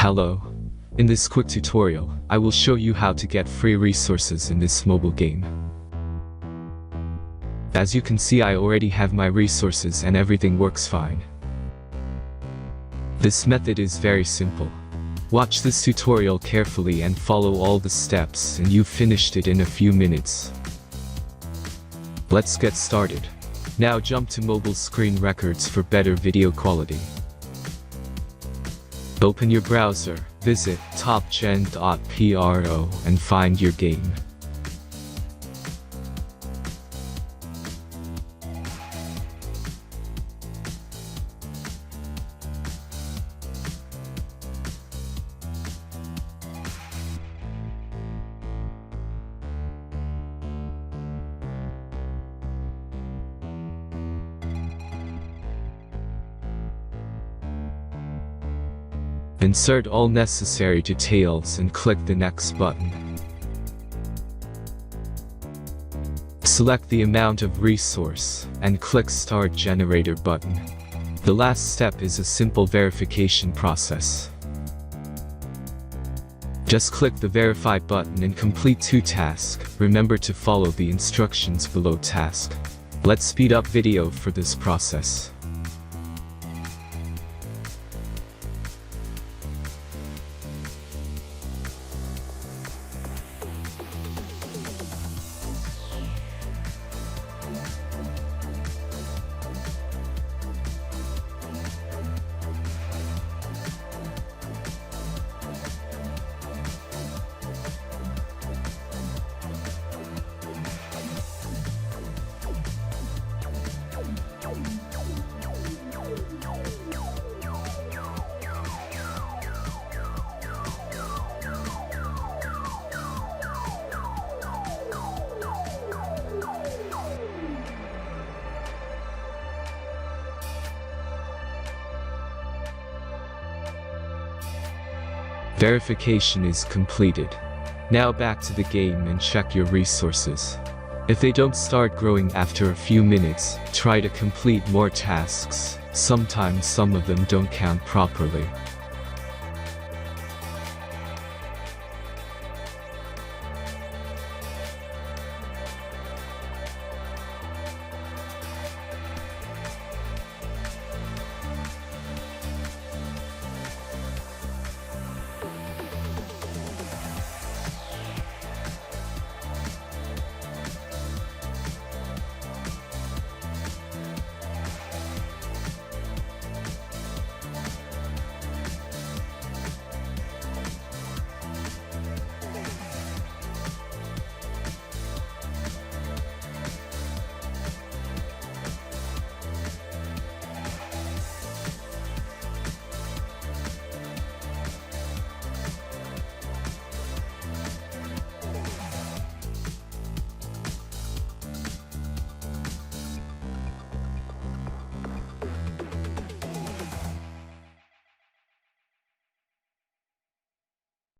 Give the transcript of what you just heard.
Hello. In this quick tutorial, I will show you how to get free resources in this mobile game. As you can see, I already have my resources and everything works fine. This method is very simple. Watch this tutorial carefully and follow all the steps and you've finished it in a few minutes. Let's get started. Now jump to mobile screen records for better video quality. Open your browser, visit topgen.pro and find your game. Insert all necessary details and click the next button. Select the amount of resource and click Start Generator button. The last step is a simple verification process. Just click the Verify button and complete 2 tasks. Remember to follow the instructions below task. Let's speed up video for this process. Verification is completed. Now back to the game and check your resources. If they don't start growing after a few minutes, try to complete more tasks. Sometimes some of them don't count properly.